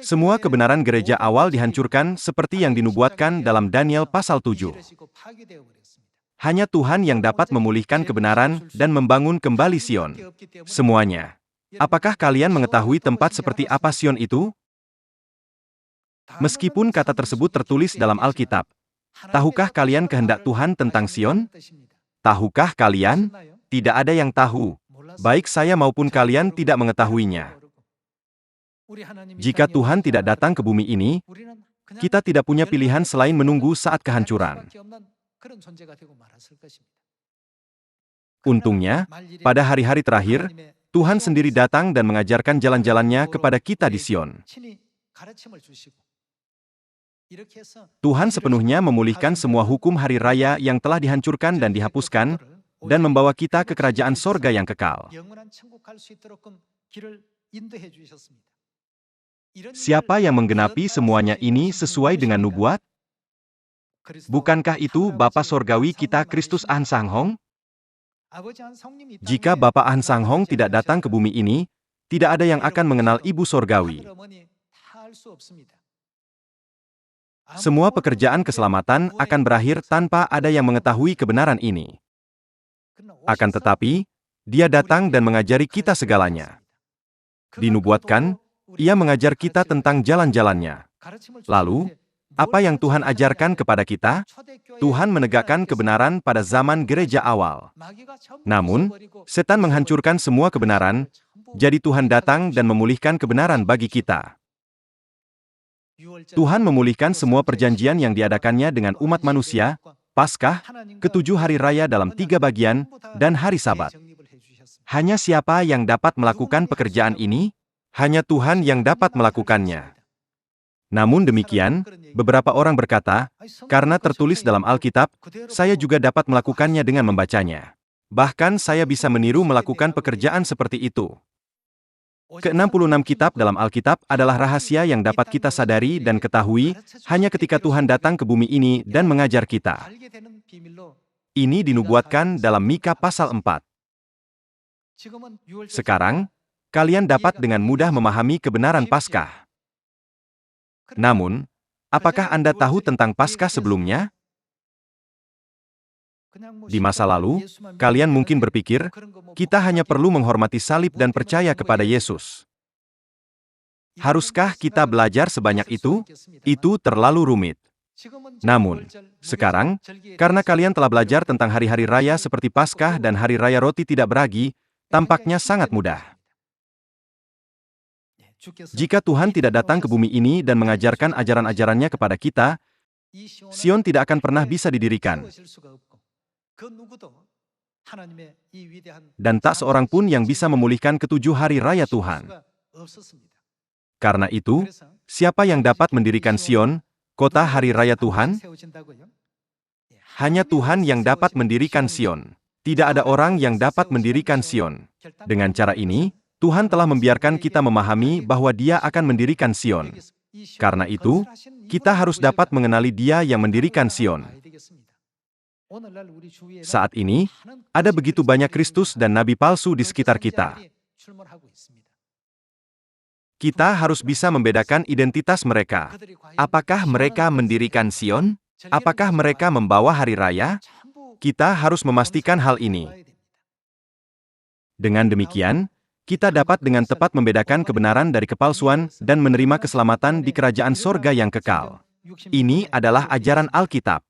Semua kebenaran gereja awal dihancurkan seperti yang dinubuatkan dalam Daniel pasal 7. Hanya Tuhan yang dapat memulihkan kebenaran dan membangun kembali Sion. Semuanya. Apakah kalian mengetahui tempat seperti apa Sion itu? Meskipun kata tersebut tertulis dalam Alkitab, tahukah kalian kehendak Tuhan tentang Sion? Tahukah kalian? Tidak ada yang tahu. Baik saya maupun kalian tidak mengetahuinya. Jika Tuhan tidak datang ke bumi ini, kita tidak punya pilihan selain menunggu saat kehancuran. Untungnya, pada hari-hari terakhir, Tuhan sendiri datang dan mengajarkan jalan-jalannya kepada kita di Sion. Tuhan sepenuhnya memulihkan semua hukum hari raya yang telah dihancurkan dan dihapuskan, dan membawa kita ke kerajaan sorga yang kekal. Siapa yang menggenapi semuanya ini sesuai dengan nubuat? Bukankah itu Bapa Sorgawi kita Kristus An Sang Hong? Jika Bapa An Sang Hong tidak datang ke bumi ini, tidak ada yang akan mengenal Ibu Sorgawi. Semua pekerjaan keselamatan akan berakhir tanpa ada yang mengetahui kebenaran ini. Akan tetapi, Dia datang dan mengajari kita segalanya. Dinubuatkan, Ia mengajar kita tentang jalan-jalannya. Lalu, apa yang Tuhan ajarkan kepada kita? Tuhan menegakkan kebenaran pada zaman gereja awal. Namun, setan menghancurkan semua kebenaran, jadi Tuhan datang dan memulihkan kebenaran bagi kita. Tuhan memulihkan semua perjanjian yang diadakannya dengan umat manusia, Paskah, ketujuh hari raya dalam 3 bagian, dan hari Sabat. Hanya siapa yang dapat melakukan pekerjaan ini? Hanya Tuhan yang dapat melakukannya. Namun demikian, beberapa orang berkata, karena tertulis dalam Alkitab, saya juga dapat melakukannya dengan membacanya. Bahkan saya bisa meniru melakukan pekerjaan seperti itu. Ke-66 kitab dalam Alkitab adalah rahasia yang dapat kita sadari dan ketahui hanya ketika Tuhan datang ke bumi ini dan mengajar kita. Ini dinubuatkan dalam Mika pasal 4. Sekarang, kalian dapat dengan mudah memahami kebenaran Paskah. Namun, apakah Anda tahu tentang Paskah sebelumnya? Di masa lalu, kalian mungkin berpikir, kita hanya perlu menghormati salib dan percaya kepada Yesus. Haruskah kita belajar sebanyak itu? Itu terlalu rumit. Namun, sekarang, karena kalian telah belajar tentang hari-hari raya seperti Paskah dan hari raya roti tidak beragi, tampaknya sangat mudah. Jika Tuhan tidak datang ke bumi ini dan mengajarkan ajaran-ajarannya kepada kita, Sion tidak akan pernah bisa didirikan. Dan tak seorang pun yang bisa memulihkan ketujuh hari raya Tuhan. Karena itu, siapa yang dapat mendirikan Sion, kota hari raya Tuhan? Hanya Tuhan yang dapat mendirikan Sion. Tidak ada orang yang dapat mendirikan Sion. Dengan cara ini, Tuhan telah membiarkan kita memahami bahwa Dia akan mendirikan Sion. Karena itu, kita harus dapat mengenali Dia yang mendirikan Sion. Saat ini, ada begitu banyak Kristus dan nabi palsu di sekitar kita. Kita harus bisa membedakan identitas mereka. Apakah mereka mendirikan Sion? Apakah mereka membawa hari raya? Kita harus memastikan hal ini. Dengan demikian, kita dapat dengan tepat membedakan kebenaran dari kepalsuan dan menerima keselamatan di kerajaan sorga yang kekal. Ini adalah ajaran Alkitab.